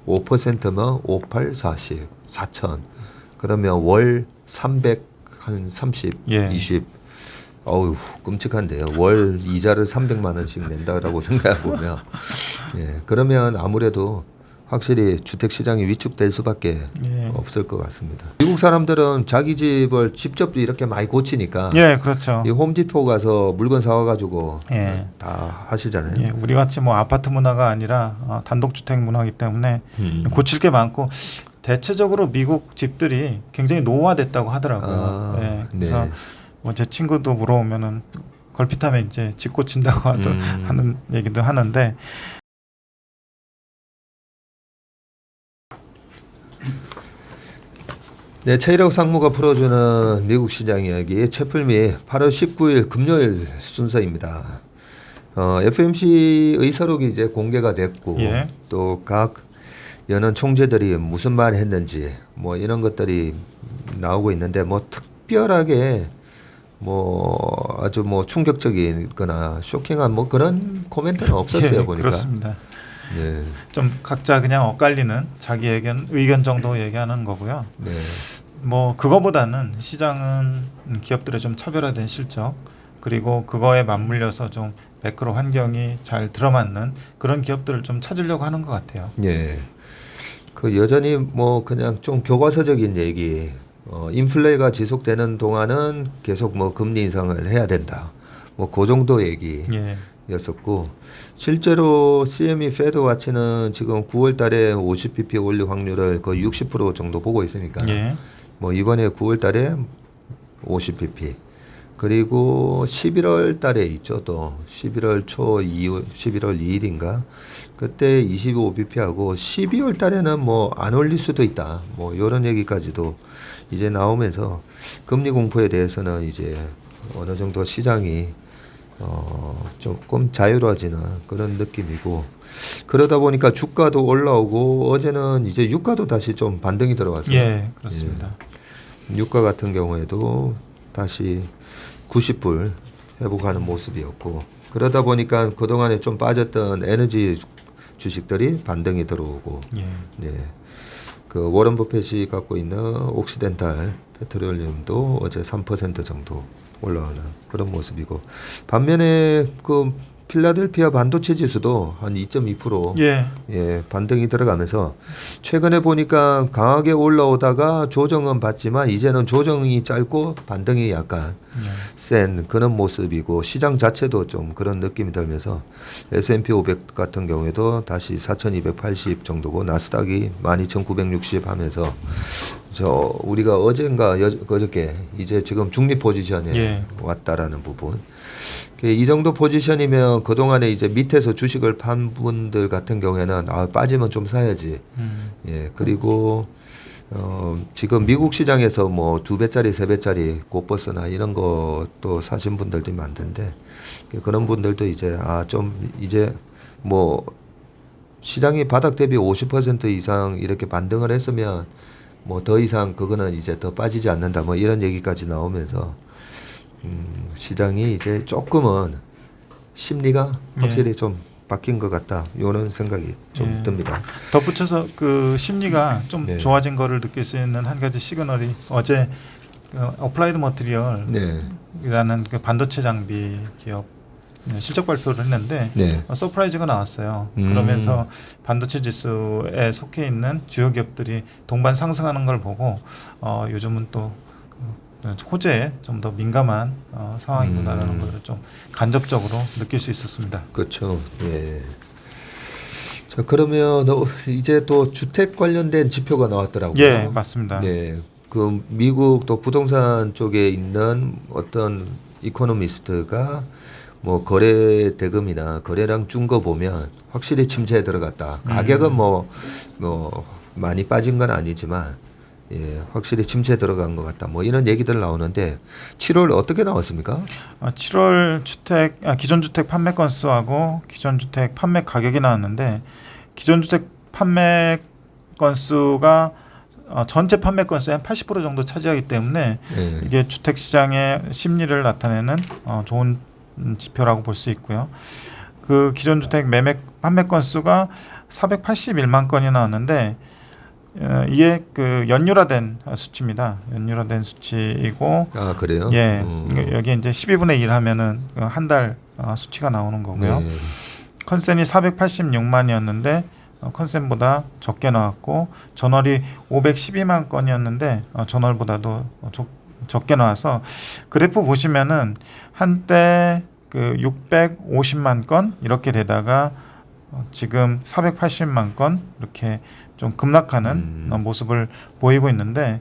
5%면 5, 8, 40, 4천. 그러면 월 300, 한 30, 예. 20. 어우, 끔찍한데요. 월 이자를 300만 원씩 낸다라고 생각해 보면, 예, 그러면 아무래도 확실히 주택 시장이 위축될 수밖에 예. 없을 것 같습니다. 미국 사람들은 자기 집을 직접 이렇게 많이 고치니까, 예, 그렇죠. 이 홈디포 가서 물건 사와가지고 예. 다 하시잖아요. 예, 우리 같이 뭐 아파트 문화가 아니라 단독주택 문화이기 때문에 고칠 게 많고 대체적으로 미국 집들이 굉장히 노후화됐다고 하더라고요. 예, 그래서 네. 뭐 제 친구도 물어보면은 걸핏하면 이제 집 고친다고 하는 얘기도 하는데. 네, 최일욱 상무가 풀어주는 미국 시장 이야기 채플미 8월 19일 금요일 순서입니다. FMC 의사록이 이제 공개가 됐고 예. 또 각 연은 총재들이 무슨 말 했는지 뭐 이런 것들이 나오고 있는데 뭐 특별하게 뭐 아주 뭐 충격적이거나 쇼킹한 뭐 그런 코멘트는 없었어요. 예, 보니까. 그렇습니다. 네. 좀 각자 그냥 엇갈리는 자기 의견 정도 얘기하는 거고요. 네. 뭐 그거보다는 시장은 기업들의 좀 차별화된 실적 그리고 그거에 맞물려서 좀 매크로 환경이 잘 들어맞는 그런 기업들을 좀 찾으려고 하는 것 같아요. 예. 그 여전히 뭐 그냥 좀 교과서적인 얘기. 인플레가 지속되는 동안은 계속 뭐 금리 인상을 해야 된다. 뭐 그 정도 얘기였었고 실제로 CME 페드 와치는 지금 9월 달에 50bp 올릴 확률을 거의 60% 정도 보고 있으니까 예. 뭐 이번에 9월 달에 50bp 그리고 11월 달에 있죠. 또 11월 초 11월 2일인가 그때 25bp 하고 12월 달에는 뭐 안 올릴 수도 있다. 뭐 이런 얘기까지도 이제 나오면서 금리 공포에 대해서는 이제 어느 정도 시장이 조금 자유로워지는 그런 느낌이고 그러다 보니까 주가도 올라오고 어제는 이제 유가도 다시 좀 반등이 들어왔어요. 예, 그렇습니다. 예. 유가 같은 경우에도 다시 90불 회복하는 모습이었고 그러다 보니까 그동안에 좀 빠졌던 에너지 주식들이 반등이 들어오고 예. 네. 그 워런 버핏이 갖고 있는 옥시덴탈 페트롤리움도 어제 3% 정도 올라오는 그런 모습이고 반면에 그 필라델피아 반도체 지수도 한 2.2% 예. 예, 반등이 들어가면서 최근에 보니까 강하게 올라오다가 조정은 받지만 이제는 조정이 짧고 반등이 약간 센 그런 모습이고 시장 자체도 좀 그런 느낌이 들면서 S&P 500 같은 경우에도 다시 4,280 정도고 나스닥이 12,960 하면서 우리가 어젠가 그저께 이제 지금 중립 포지션에 예. 왔다라는 부분. 이 정도 포지션이면 그동안에 이제 밑에서 주식을 판 분들 같은 경우에는 빠지면 좀 사야지. 예. 그리고 지금 미국 시장에서 뭐 2배짜리, 3배짜리 고버스나 이런 것도 사신 분들도 많던데 그런 분들도 이제 좀 이제 뭐 시장이 바닥 대비 50% 이상 이렇게 반등을 했으면 뭐 더 이상 그거는 이제 더 빠지지 않는다 뭐 이런 얘기까지 나오면서 시장이 이제 조금은 심리가 확실히 좀 바뀐 것 같다 이런 생각이 좀 듭니다. 덧붙여서 그 심리가 좀 네. 좋아진 거를 느낄 수 있는 한 가지 시그널이 어제 어플라이드 머티리얼이라는 그 반도체 장비 기업 실적 발표를 했는데 네. 서프라이즈가 나왔어요. 그러면서 반도체 지수에 속해 있는 주요 기업들이 동반 상승하는 걸 보고 요즘은 또 호재에 좀 더 민감한 상황이구나라는 것을 좀 간접적으로 느낄 수 있었습니다. 그렇죠. 예. 자 그러면 이제 또 주택 관련된 지표가 나왔더라고요. 예, 맞습니다. 네. 그 미국 또 부동산 쪽에 있는 어떤 이코노미스트가 뭐 거래 대금이나 거래량 준 거 보면 확실히 침체에 들어갔다. 가격은 뭐 많이 빠진 건 아니지만 예, 확실히 침체에 들어간 것 같다. 뭐 이런 얘기들 나오는데 7월 어떻게 나왔습니까? 7월 기존 주택 판매 건수하고 기존 주택 판매 가격이 나왔는데 기존 주택 판매 건수가 전체 판매 건수의 한 80% 정도 차지하기 때문에 예. 이게 주택 시장의 심리를 나타내는 좋은 지표라고 볼 수 있고요. 그 기존 주택 판매 건수가 481만 건이 나왔는데 이게 그 연율화된 수치입니다. 연율화된 수치이고 아 그래요? 예, 여기 이제 12분의 1 하면은 한 달 수치가 나오는 거고요. 네. 컨센이 486만이었는데 컨센보다 적게 나왔고 전월이 512만 건이었는데 전월보다도 적게 나와서 그래프 보시면은 한때 그 650만 건 이렇게 되다가 지금 480만 건 이렇게 좀 급락하는 모습을 보이고 있는데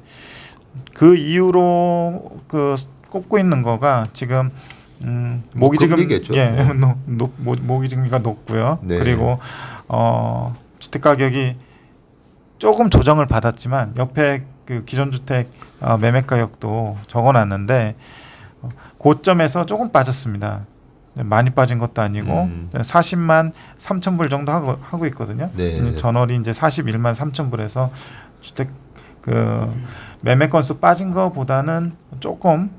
그 이후로 그 꼽고 있는 거가 지금 모기지금 금리겠죠. 예, 모기지금리가 높고요. 네. 그리고 주택 가격이 조금 조정을 받았지만 옆에 그 기존 주택 매매 가격도 적어놨는데 고점에서 조금 빠졌습니다. 많이 빠진 것도 아니고 40만 3천 불 정도 하고 있거든요. 네. 전월이 이제 41만 3천 불에서 주택 그 매매 건수 빠진 것보다는 조금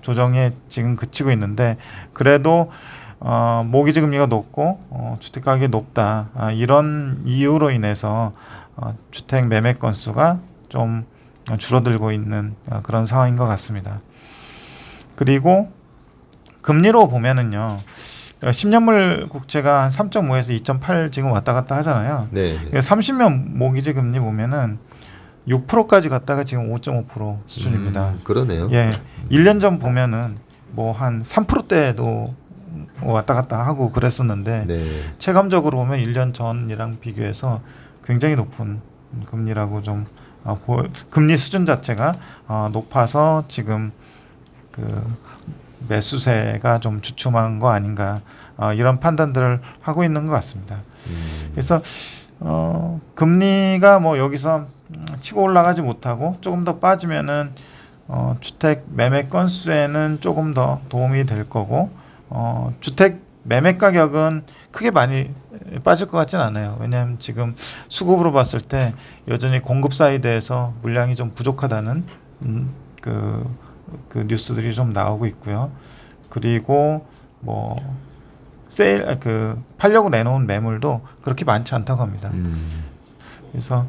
조정에 지금 그치고 있는데 그래도 모기지 금리가 높고 주택 가격이 높다 이런 이유로 인해서 주택 매매 건수가 좀 줄어들고 있는 그런 상황인 것 같습니다. 그리고 금리로 보면은요, 10년물 국채가 한 3.5에서 2.8 지금 왔다 갔다 하잖아요. 네. 30년 모기지 금리 보면은 6%까지 갔다가 지금 5.5% 수준입니다. 그러네요. 예, 1년 전 보면은 뭐 한 3%대도 왔다 갔다 하고 그랬었는데 네. 체감적으로 보면 1년 전이랑 비교해서 굉장히 높은 금리라고 좀 금리 수준 자체가 높아서 지금 그 매수세가 좀 주춤한 거 아닌가 이런 판단들을 하고 있는 것 같습니다. 그래서 금리가 뭐 여기서 치고 올라가지 못하고 조금 더 빠지면은 주택 매매 건수에는 조금 더 도움이 될 거고 주택 매매 가격은 크게 많이 빠질 것 같진 않아요. 왜냐하면 지금 수급으로 봤을 때 여전히 공급 사이드에서 물량이 좀 부족하다는 그 뉴스들이 좀 나오고 있고요. 그리고 뭐 팔려고 내놓은 매물도 그렇게 많지 않다고 합니다. 그래서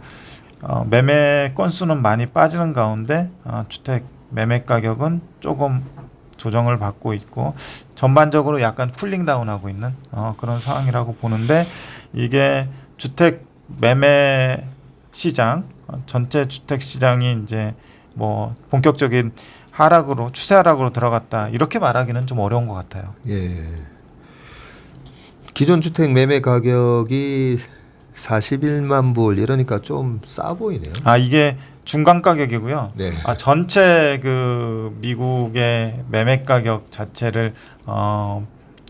매매 건수는 많이 빠지는 가운데 주택 매매 가격은 조금 조정을 받고 있고 전반적으로 약간 쿨링 다운하고 있는 그런 상황이라고 보는데 이게 주택 매매 시장 전체 주택 시장이 이제 뭐 본격적인 추세 하락으로 들어갔다 이렇게 말하기는 좀 어려운 것 같아요. 예. 기존 주택 매매 가격이 41만 불 이러니까 좀 싸 보이네요. 이게 중간 가격이고요. 네. 전체 그 미국의 매매 가격 자체를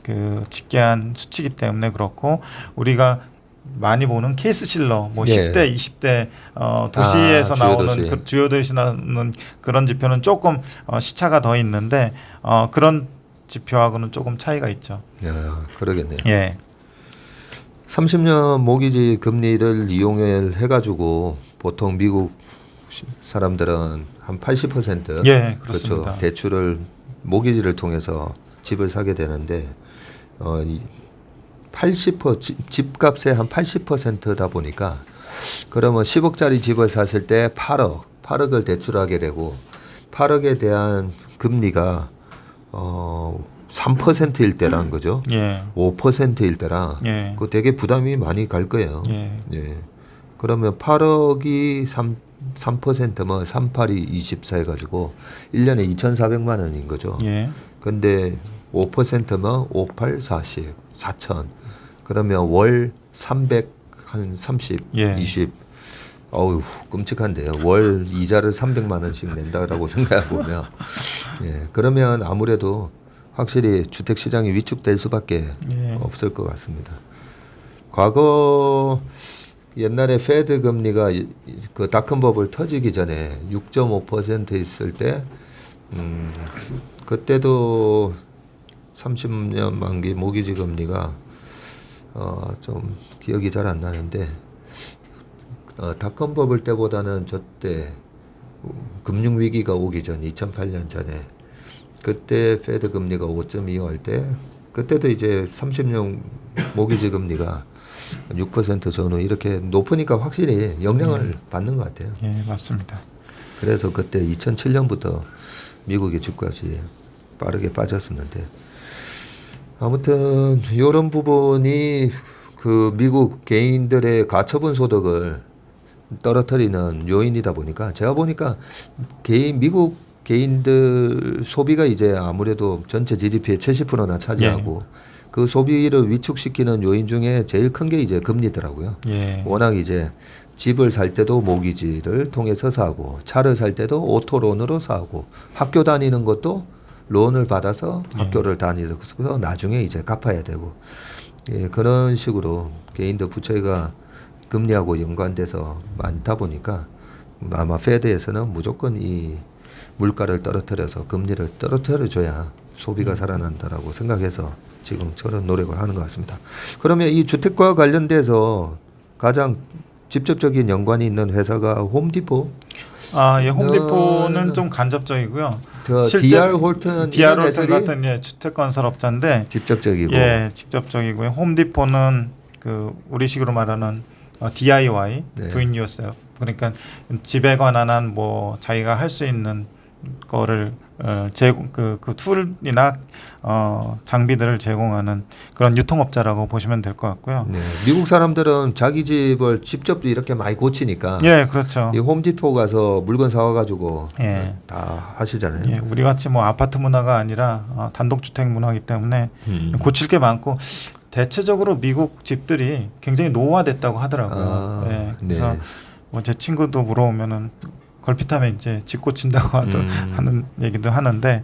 그 집계한 수치이기 때문에 그렇고 우리가 많이 보는 케이스 실러 뭐 네. 10대, 20대 도시에서 주요 나오는 도시. 그 주요 도시 나오는 그런 지표는 조금 시차가 더 있는데 그런 지표하고는 조금 차이가 있죠. 야, 그러겠네요. 예. 30년 모기지 금리를 이용해 가지고 보통 미국 사람들은 한 80% 예, 그렇습니다. 그렇죠. 대출을 모기지를 통해서 집을 사게 되는데 80% 집값의 한 80%다 보니까 그러면 10억짜리 집을 샀을 때 8억을 대출하게 되고 8억에 대한 금리가 3%일 때라는 거죠. 예. 5%일 때라 예. 그 되게 부담이 많이 갈 거예요. 예. 예. 그러면 8억이 3%면 38이 24 해가지고 1년에 2,400만 원인 거죠. 예. 근데 5%면 58, 40, 4천. 그러면 월 300, 한 30, 예. 20. 어우, 끔찍한데요. 월 이자를 300만 원씩 낸다라고 생각해 보면. 예. 그러면 아무래도 확실히 주택 시장이 위축될 수밖에 예. 없을 것 같습니다. 과거 옛날에 페드 금리가 그 닷컴 버블 터지기 전에 6.5% 있을 때 그때도 30년 만기 모기지 금리가 좀 기억이 잘 안 나는데 닷컴 버블 때보다는 저때 금융 위기가 오기 전 2008년 전에 그때 페드 금리가 5.25 할 때 그때도 이제 30년 모기지 금리가 6% 전후 이렇게 높으니까 확실히 영향을 받는 것 같아요. 예, 맞습니다. 그래서 그때 2007년부터 미국의 주가지 빠르게 빠졌었는데 아무튼 이런 부분이 그 미국 개인들의 가처분 소득을 떨어뜨리는 요인이다 보니까 제가 보니까 미국 개인들 소비가 이제 아무래도 전체 GDP의 70%나 차지하고 그 소비를 위축시키는 요인 중에 제일 큰 게 이제 금리더라고요. 예. 워낙 이제 집을 살 때도 모기지를 통해서 사고 차를 살 때도 오토론으로 사고 학교 다니는 것도 론을 받아서 학교를 다니면서 나중에 이제 갚아야 되고 그런 식으로 개인들 부채가 금리하고 연관돼서 많다 보니까 아마 페드에서는 무조건 이 물가를 떨어뜨려서 금리를 떨어뜨려줘야 소비가 살아난다라고 생각해서 지금 저런 노력을 하는 것 같습니다. 그러면 이 주택과 관련돼서 가장 직접적인 연관이 있는 회사가 홈디포? 예, 홈디포는 좀 간접적이고요. DR 홀튼 DR 홀튼 같은 주택건설업자인데 직접적이고 직접적이고요. 홈디포는 그 우리식으로 말하는 DIY, do it yourself. 그러니까 집에 관한 한 뭐 자기가 할 수 있는 거를 제공 그 툴이나 장비들을 제공하는 그런 유통업자라고 보시면 될 것 같고요. 네. 미국 사람들은 자기 집을 직접 이렇게 많이 고치니까 예, 그렇죠. 이 홈디포 가서 물건 사와가지고 예. 다 하시잖아요. 예, 우리 같이 뭐 아파트 문화가 아니라 단독주택 문화이기 때문에 고칠 게 많고 대체적으로 미국 집들이 굉장히 노후화됐다고 하더라고요. 예, 그래서 뭐 제 친구도 물어보면은 걸핏하면 이제 집 고친다고 하는 얘기도 하는데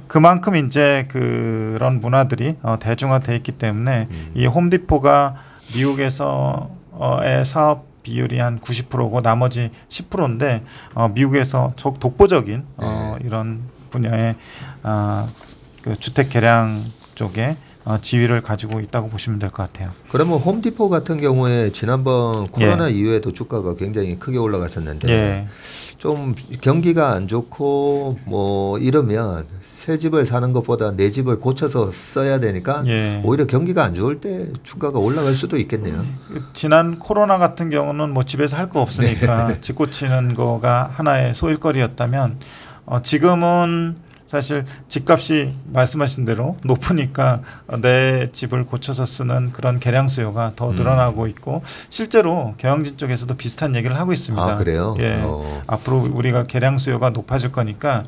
그만큼 이제 그런 문화들이 대중화돼 있기 때문에 이 홈디포가 미국에서의 사업 비율이 한 90%고 나머지 10%인데 미국에서 독보적인 이런 분야의 그 주택 개량 쪽에 지위를 가지고 있다고 보시면 될 것 같아요. 그러면 홈디포 같은 경우에 지난번 코로나 이후에도 주가가 굉장히 크게 올라갔었는데 좀 경기가 안 좋고 뭐 이러면 새 집을 사는 것보다 내 집을 고쳐서 써야 되니까 오히려 경기가 안 좋을 때 주가가 올라갈 수도 있겠네요. 지난 코로나 같은 경우는 뭐 집에서 할 거 없으니까 집 고치는 거가 하나의 소일거리였다면 지금은 사실 집값이 말씀하신 대로 높으니까 내 집을 고쳐서 쓰는 그런 개량 수요가 더 늘어나고 있고 실제로 경영진 쪽에서도 비슷한 얘기를 하고 있습니다. 아, 그래요? 예. 앞으로 우리가 개량 수요가 높아질 거니까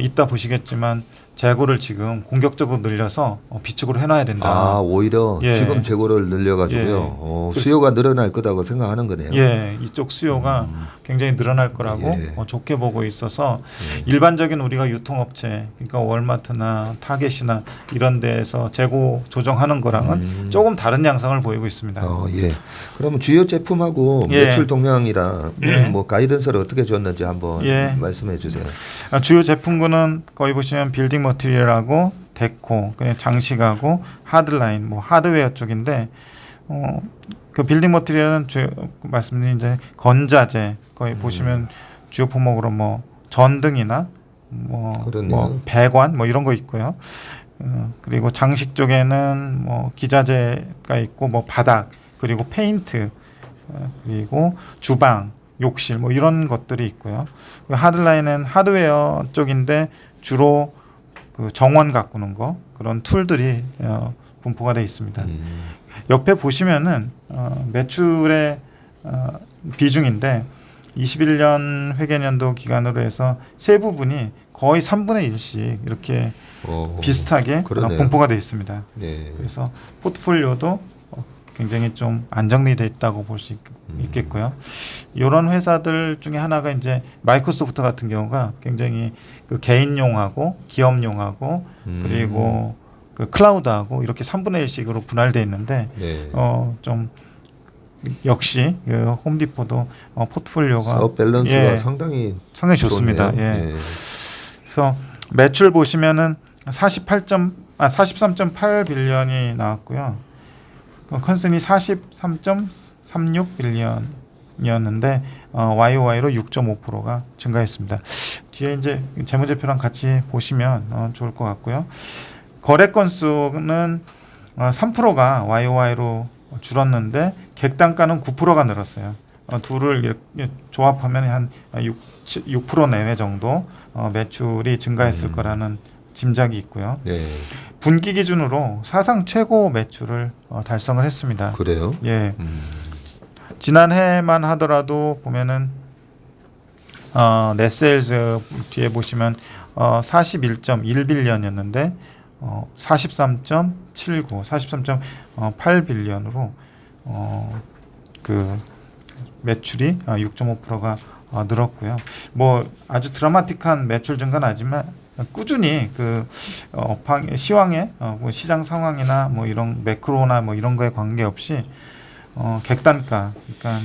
이따 보시겠지만 재고를 지금 공격적으로 늘려서 비축으로 해놔야 된다. 아, 오히려 지금 재고를 늘려가지고요. 수요가 늘어날 거다고 생각하는 거네요. 예, 이쪽 수요가 굉장히 늘어날 거라고 좋게 보고 있어서 일반적인 우리가 유통업체, 그러니까 월마트나 타겟이나 이런 데에서 재고 조정하는 거랑은 조금 다른 양상을 보이고 있습니다. 예. 그러면 주요 제품하고 매출 동향이랑 뭐 가이던스를 어떻게 줬는지 한번 말씀해 주세요. 주요 제품군은 거의 보시면 빌딩 머티리얼하고 데코, 그냥 장식하고 하드라인, 뭐 하드웨어 쪽인데 그 빌딩 머티리얼은 말씀드린 이제 건자재 거의 보시면 주요 품목으로 뭐 전등이나 뭐 배관 뭐 이런 거 있고요. 그리고 장식 쪽에는 뭐 기자재가 있고 뭐 바닥 그리고 페인트 그리고 주방 욕실 뭐 이런 것들이 있고요. 하드라인은 하드웨어 쪽인데 주로 그 정원 가꾸는 거 그런 툴들이 분포가 되어 있습니다. 옆에 보시면은 매출의 비중인데 21년 회계연도 기간으로 해서 세 부분이 거의 3분의 1씩 이렇게 비슷하게 분포가 되어 있습니다. 그래서 포트폴리오도 굉장히 좀 안정되어 있다고 볼 수 있겠고요. 이런 회사들 중에 하나가 이제 마이크로소프트 같은 경우가 굉장히 그 개인용하고 기업용하고 그리고 그 클라우드하고 이렇게 3분의 1씩으로 분할되어 있는데 좀 역시 그 홈디포도 포트폴리오가 밸런스가 상당히 좋습니다. 그래서 매출 보시면은 43.8 빌리언이 나왔고요. 컨센이 43.36 빌리언이었는데 YOY로 6.5%가 증가했습니다. 뒤에 이제 재무제표랑 같이 보시면 좋을 것 같고요. 거래 건수는 3%가 YOY로 줄었는데 객단가는 9%가 늘었어요. 둘을 이렇게 조합하면 한 6% 내외 정도 매출이 증가했을 거라는 짐작이 있고요. 네. 분기 기준으로 사상 최고 매출을 달성을 했습니다. 그래요? 예. 지난해만 하더라도 보면은 넷세일즈 뒤에 보시면 41.1빌리언이었는데 43.79, 43.8빌리언으로 그 매출이 6.5%가 늘었고요. 뭐 아주 드라마틱한 매출 증가는 아니지만 꾸준히 그 시황의 뭐 시장 상황이나 뭐 이런 매크로나 뭐 이런 거에 관계없이 객단가, 그러니까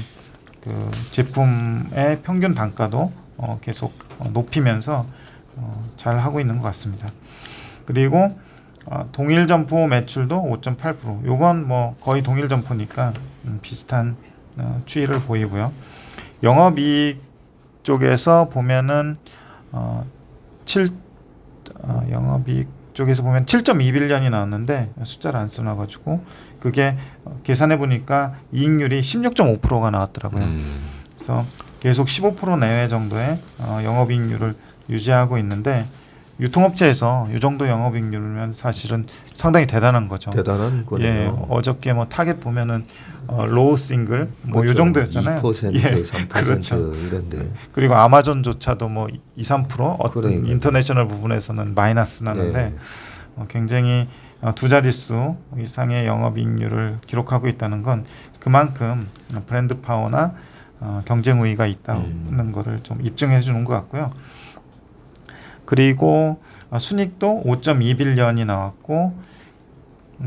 그 제품의 평균 단가도 계속 높이면서 잘 하고 있는 것 같습니다. 그리고 동일 점포 매출도 5.8%. 요건 뭐 거의 동일 점포니까 비슷한 추이를 보이고요. 영업이익 쪽에서 보면은 영업이익 쪽에서 보면 7.2빌리언이 나왔는데 숫자를 안 써놔가지고 그게 계산해 보니까 이익률이 16.5%가 나왔더라고요. 그래서 계속 15% 내외 정도의 영업이익률을 유지하고 있는데 유통업체에서 이 정도 영업이익률이면 사실은 상당히 대단한 거죠. 대단한 거네요. 예, 어저께 뭐 타겟 보면은 로우 싱글 뭐 이 그렇죠. 정도였잖아요. 2%, 예, 3% 그렇죠. 이런데. 그리고 아마존조차도 뭐 2-3% 어떤 그러니까요. 인터내셔널 부분에서는 마이너스 나는데 굉장히 두 자릿수 이상의 영업이익률을 기록하고 있다는 건 그만큼 브랜드 파워나 경쟁 우위가 있다는 거를 좀 입증해 주는 것 같고요. 그리고 순이익도 5.2빌리언이 나왔고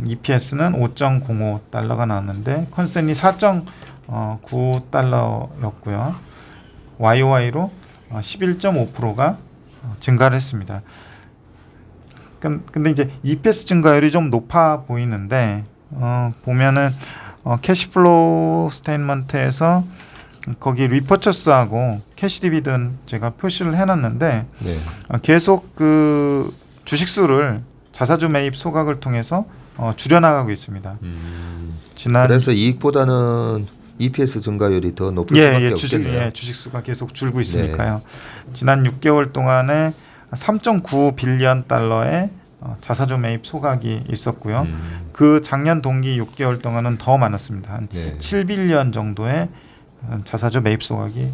EPS는 5.05달러가 나왔는데 컨센이 4.9달러였고요. YOY로 11.5%가 증가를 했습니다. 근데 이제 EPS 증가율이 좀 높아 보이는데 보면은 캐시플로우 스테이트먼트에서 거기 리퍼처스하고 캐시 디비든 제가 표시를 해놨는데 계속 그 주식수를 자사주 매입 소각을 통해서 줄여나가고 있습니다. 그래서 이익보다는 EPS 증가율이 더 높을 수밖에 없겠네요. 주식수가 계속 줄고 있으니까요. 지난 6개월 동안에 3.9빌리언 달러의 자사주 매입 소각이 있었고요. 그 작년 동기 6개월 동안은 더 많았습니다. 한 7빌리언 정도의 자사주 매입 소각이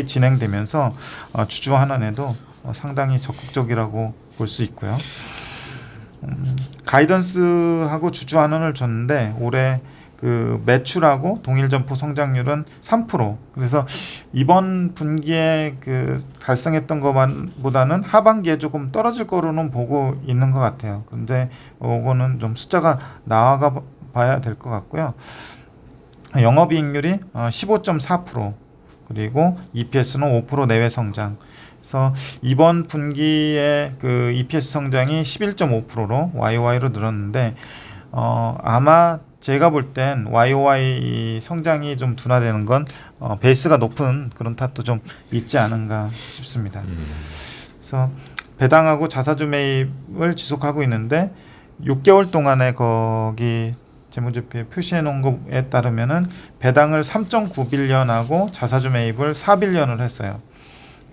진행되면서 주주 환원에도 상당히 적극적이라고 볼 수 있고요. 가이던스하고 주주 환원을 줬는데 올해 그 매출하고 동일 점포 성장률은 3%. 그래서 이번 분기에 그 달성했던 것보다는 하반기에 조금 떨어질 거로는 보고 있는 것 같아요. 근데 이거는 좀 숫자가 나와가 봐야 될 것 같고요. 영업이익률이 15.4%, 그리고 EPS는 5% 내외 성장. 그래서 이번 분기에 그 EPS 성장이 11.5%로 YOY로 늘었는데 아마 제가 볼 땐 YOY 성장이 좀 둔화되는 건 베이스가 높은 그런 탓도 좀 있지 않은가 싶습니다. 그래서 배당하고 자사주 매입을 지속하고 있는데 6개월 동안에 거기 재무제표에 표시해 놓은 것에 따르면은 배당을 3.9빌리언하고 자사주 매입을 4빌리언을 했어요.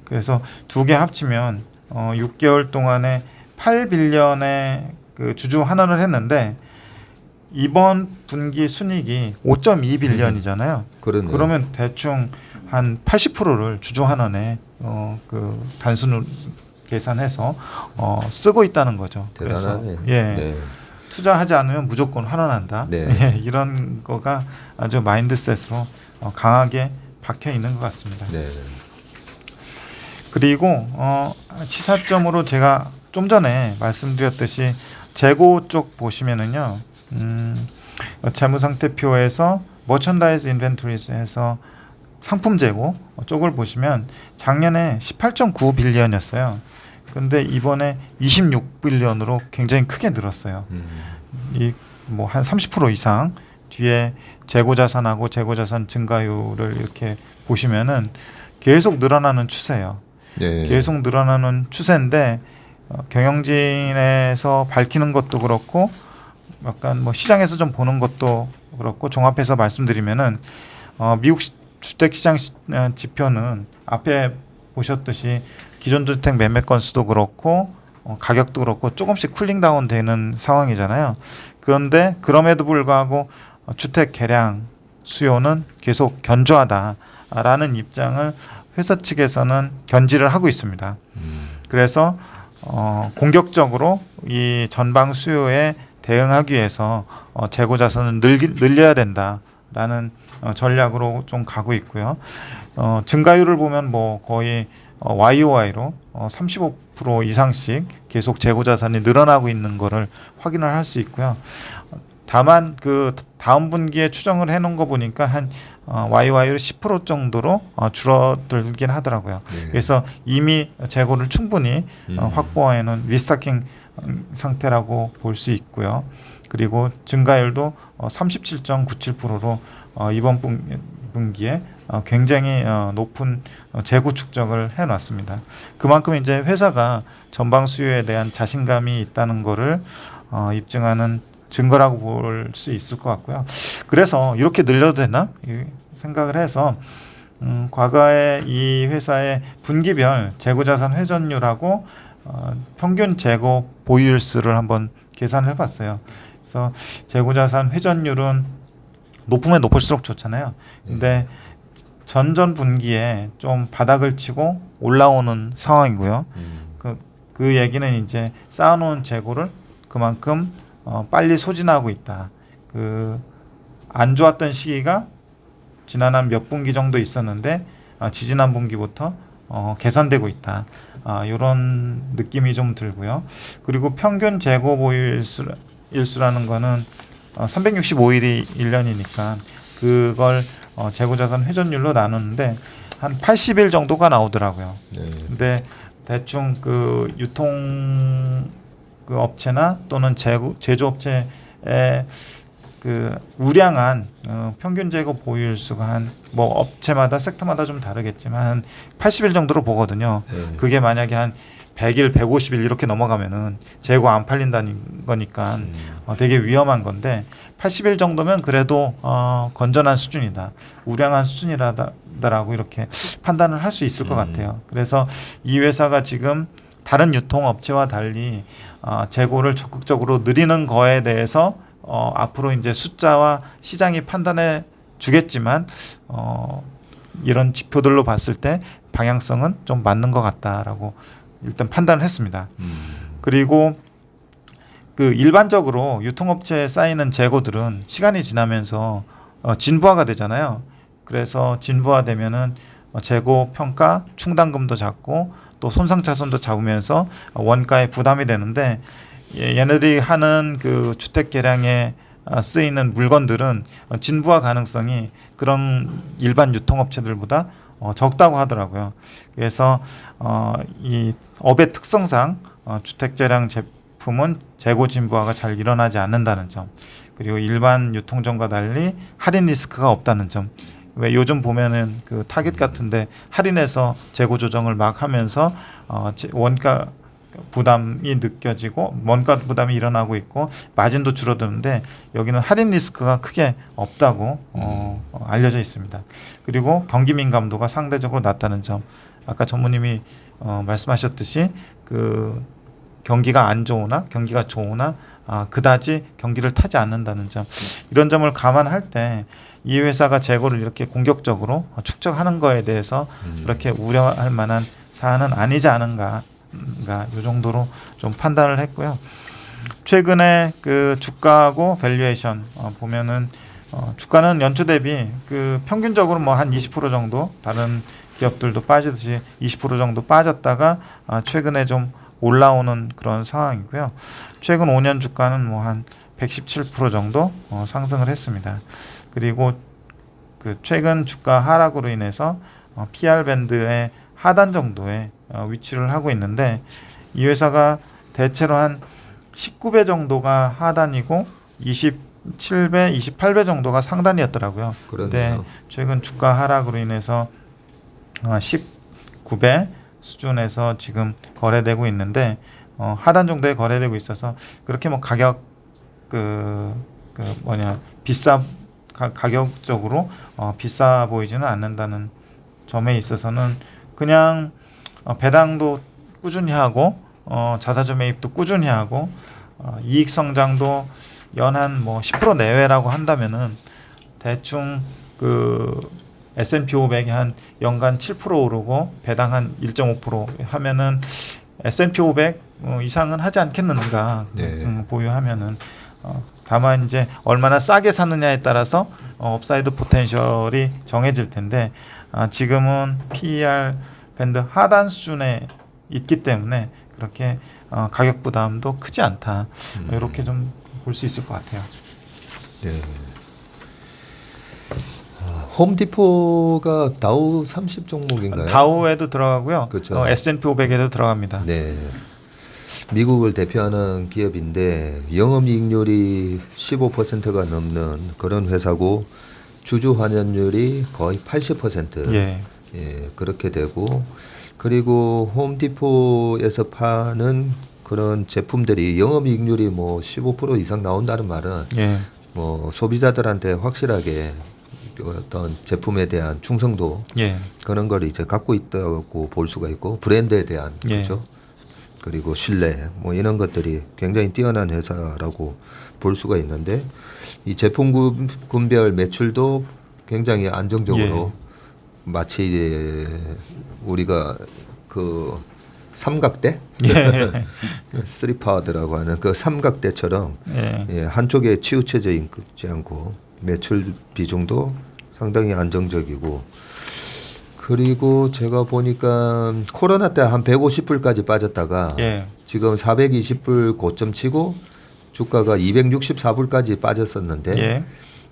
그래서 두 개 합치면 6개월 동안에 8빌리언의 그 주주 환원을 했는데 이번 분기 순이익이 5.2빌리언이잖아요. 그러면 대충 한 80%를 주주 환원에 그 단순 계산해서 쓰고 있다는 거죠. 대단하네요. 그래서 투자하지 않으면 무조건 환원한다. 이런 거가 아주 마인드셋으로 강하게 박혀 있는 것 같습니다. 그리고 시사점으로 제가 좀 전에 말씀드렸듯이 재고 쪽 보시면은요, 재무상태표에서 머천다이즈 인벤토리에서 상품 재고 쪽을 보시면 작년에 18.9빌리언이었어요. 근데 이번에 26빌리언으로 굉장히 크게 늘었어요. 이 뭐 한 30% 이상 뒤에 재고 자산하고 재고 자산 증가율을 이렇게 보시면은 계속 늘어나는 추세예요. 계속 늘어나는 추세인데 경영진에서 밝히는 것도 그렇고 약간 뭐 시장에서 좀 보는 것도 그렇고 종합해서 말씀드리면은 미국 주택시장 지표는 앞에 보셨듯이 기존 주택 매매 건수도 그렇고 가격도 그렇고 조금씩 쿨링다운 되는 상황이잖아요. 그런데 그럼에도 불구하고 주택 개량 수요는 계속 견조하다라는 입장을 회사 측에서는 견지를 하고 있습니다. 그래서 공격적으로 이 전방 수요에 대응하기 위해서 재고 자산을 늘려야 된다라는 전략으로 좀 가고 있고요. 증가율을 보면 뭐 거의 YOY로 35% 이상씩 계속 재고 자산이 늘어나고 있는 거를 확인을 할 수 있고요. 다만 그 다음 분기에 추정을 해놓은 거 보니까 한 YOY로 10% 정도로 줄어들긴 하더라고요. 네. 그래서 이미 재고를 충분히 확보해놓은 리스타킹 상태라고 볼 수 있고요. 그리고 증가율도 37.97%로 이번 분기에 굉장히 높은 재고 축적을 해놨습니다. 그만큼 이제 회사가 전방 수요에 대한 자신감이 있다는 거를 입증하는 증거라고 볼 수 있을 것 같고요. 그래서 이렇게 늘려도 되나 생각을 해서 과거에 이 회사의 분기별 재고자산 회전율하고 평균 재고 보유일수를 한번 계산을 해봤어요. 그래서 재고자산 회전율은 높으면 높을수록 좋잖아요. 근데 전전 분기에 좀 바닥을 치고 올라오는 상황이고요. 그 얘기는 이제 쌓아놓은 재고를 그만큼 빨리 소진하고 있다. 그 안 좋았던 시기가 지난 한 몇 분기 정도 있었는데 지지난 분기부터 개선되고 있다. 이런 느낌이 좀 들고요. 그리고 평균 재고 보유일수라는 거는 365일이 1년이니까 그걸 재고자산 회전율로 나누는데 한 80일 정도가 나오더라고요. 네. 근데 대충 그 유통 그 업체나 또는 제조업체의 그 우량한 평균 재고 보유일수가 한 뭐 업체마다 섹터마다 좀 다르겠지만 한 80일 정도로 보거든요. 네. 그게 만약에 한 100일, 150일 이렇게 넘어가면은 재고 안 팔린다는 거니까 되게 위험한 건데 80일 정도면 그래도 건전한 수준이다. 우량한 수준이라고 이렇게 판단을 할 수 있을 것 같아요. 그래서 이 회사가 지금 다른 유통업체와 달리 재고를 적극적으로 늘리는 거에 대해서 앞으로 이제 숫자와 시장이 판단해 주겠지만 이런 지표들로 봤을 때 방향성은 좀 맞는 것 같다라고 일단 판단을 했습니다. 그리고 그 일반적으로 유통업체에 쌓이는 재고들은 시간이 지나면서 진부화가 되잖아요. 그래서 진부화되면은 재고 평가 충당금도 잡고 또 손상차손도 잡으면서 원가에 부담이 되는데 얘네들이 하는 그 주택 개량에 쓰이는 물건들은 진부화 가능성이 그런 일반 유통업체들보다 적다고 하더라고요. 그래서 이 업의 특성상 주택 재량 제품은 재고 진부화가 잘 일어나지 않는다는 점, 그리고 일반 유통점과 달리 할인 리스크가 없다는 점. 왜 요즘 보면은 그 타겟 같은데 할인해서 재고 조정을 막 하면서 원가 부담이 느껴지고 원가 부담이 일어나고 있고 마진도 줄어드는데 여기는 할인 리스크가 크게 없다고 알려져 있습니다. 그리고 경기 민감도가 상대적으로 낮다는 점. 아까 전무님이 말씀하셨듯이 그 경기가 안 좋으나 경기가 좋으나 그다지 경기를 타지 않는다는 점. 이런 점을 감안할 때 이 회사가 재고를 이렇게 공격적으로 축적하는 거에 대해서 그렇게 우려할 만한 사안은 아니지 않은가. 이 정도로 좀 판단을 했고요. 최근에 그 주가하고 밸류에이션 보면은 주가는 연초 대비 그 평균적으로 뭐 한 20% 정도 다른 기업들도 빠지듯이 20% 정도 빠졌다가 최근에 좀 올라오는 그런 상황이고요. 최근 5년 주가는 뭐 한 117% 정도 상승을 했습니다. 그리고 그 최근 주가 하락으로 인해서 PR 밴드의 하단 정도에 위치를 하고 있는데 이 회사가 대체로 한 19배 정도가 하단이고 27배, 28배 정도가 상단이었더라고요. 그런데 최근 주가 하락으로 인해서 19배 수준에서 지금 거래되고 있는데 하단 정도에 거래되고 있어서 그렇게 뭐 가격은 가격적으로 비싸 보이지는 않는다는 점에 있어서는 그냥 배당도 꾸준히 하고 자사주 매입도 꾸준히 하고 이익 성장도 연한 뭐 10% 내외라고 한다면은 대충 그 S&P 500이 한 연간 7% 오르고 배당 한 1.5% 하면은 S&P 500 이상은 하지 않겠는가. 네. 보유하면은 다만 이제 얼마나 싸게 사느냐에 따라서 업사이드 포텐셜이 정해질 텐데 지금은 PER 밴드 하단 수준에 있기 때문에 그렇게 가격 부담도 크지 않다. 이렇게 좀 볼 수 있을 것 같아요. 네. 홈디포가 다우 30 종목인가요? 다우에도 들어가고요. 그렇죠. S&P 500에도 들어갑니다. 네. 미국을 대표하는 기업인데 영업이익률이 15%가 넘는 그런 회사고 주주 환원율이 거의 80%. 예. 예, 그렇게 되고 그리고 홈디포에서 파는 그런 제품들이 영업이익률이 뭐 15% 이상 나온다는 말은 예. 뭐 소비자들한테 확실하게 어떤 제품에 대한 충성도 예. 그런 걸 이제 갖고 있다고 볼 수가 있고 브랜드에 대한 예. 그렇죠. 그리고 신뢰 뭐 이런 것들이 굉장히 뛰어난 회사라고 볼 수가 있는데 이 제품군별 매출도 굉장히 안정적으로 마치 우리가 그 삼각대 예. 스리파드라고 하는 그 삼각대처럼 예. 예, 한쪽에 치우쳐져 있지 않고 매출 비중도 상당히 안정적이고 그리고 제가 보니까 코로나 때 한 150불까지 빠졌다가 예. 지금 420불 고점 치고 주가가 264불까지 빠졌었는데 예.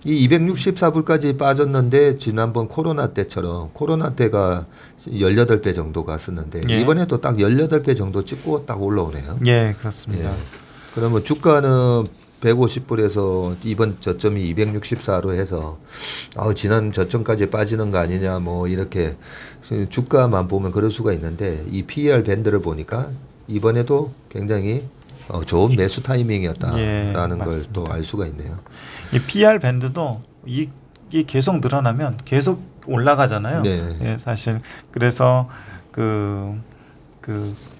이 264불까지 빠졌는데 지난번 코로나 때처럼 코로나 때가 18배 정도 갔었는데 예. 이번에도 딱 18배 정도 찍고 딱 올라오네요. 예, 그렇습니다. 예. 그러면 주가는 150불에서 이번 저점이 264로 해서 지난 저점까지 빠지는 거 아니냐 뭐 이렇게 주가만 보면 그럴 수가 있는데 이 PER 밴드를 보니까 이번에도 굉장히 좋은 매수 타이밍이었다라는 걸 또 알 수가 있네요. 이 PR 밴드도 이익이 계속 늘어나면 계속 올라가잖아요. 네. 예, 사실 그래서 그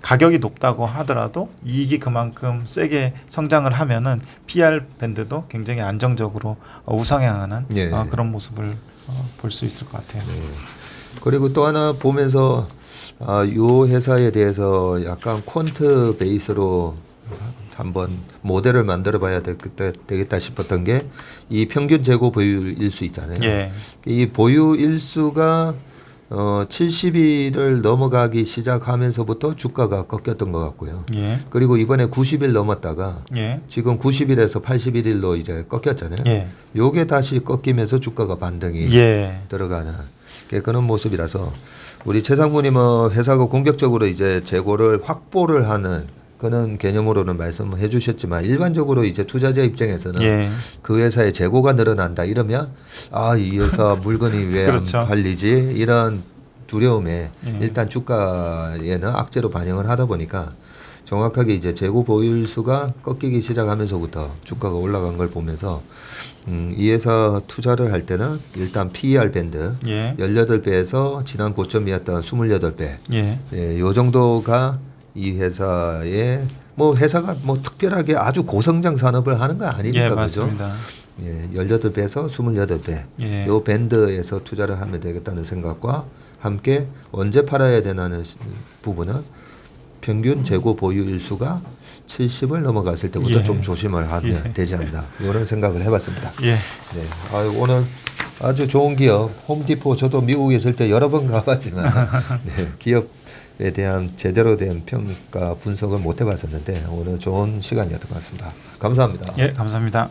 가격이 높다고 하더라도 이익이 그만큼 세게 성장을 하면은 PR 밴드도 굉장히 안정적으로 우상향하는 예. 그런 모습을 볼 수 있을 것 같아요. 네. 그리고 또 하나 보면서 이 회사에 대해서 약간 퀀트 베이스로 한번 모델을 만들어 봐야 되겠다 싶었던 게 이 평균 재고 보유일수 있잖아요. 예. 이 보유일수가 70일을 넘어가기 시작하면서부터 주가가 꺾였던 것 같고요. 예. 그리고 이번에 90일 넘었다가 예. 지금 지금 90일에서 81일로 이제 꺾였잖아요. 예. 요게 다시 꺾이면서 주가가 반등이 예. 들어가는 그런 모습이라서 우리 최 상무님은 회사가 공격적으로 이제 재고를 확보를 하는 그런 개념으로는 말씀해 주셨지만 일반적으로 이제 투자자 입장에서는 예. 그 회사의 재고가 늘어난다 이러면 이 회사 물건이 왜 안 그렇죠. 팔리지 이런 두려움에 예. 일단 주가에는 악재로 반영을 하다 보니까 정확하게 이제 재고 보유일수가 꺾이기 시작하면서부터 주가가 올라간 걸 보면서 이 회사 투자를 할 때는 일단 PER 밴드 예. 18배에서 지난 고점이었던 28배 예. 예, 요 정도가 이 회사의 뭐 회사가 뭐 특별하게 아주 고성장 산업을 하는 건 아니니까 예, 그죠? 맞습니다. 예, 18배에서 28배 예. 요 밴드에서 투자를 하면 되겠다는 생각과 함께 언제 팔아야 되나는 부분은 평균 재고 보유 일수가 70을 넘어갔을 때부터 예. 좀 조심을 하면 되지 않나 이런 생각을 해봤습니다. 예. 네, 오늘 아주 좋은 기업 홈디포 저도 미국에 있을 때 여러 번 가봤지만 네, 기업에 대한 제대로 된 평가 분석을 못 해봤었는데 오늘 좋은 시간이었던 것 같습니다. 감사합니다. 예, 감사합니다.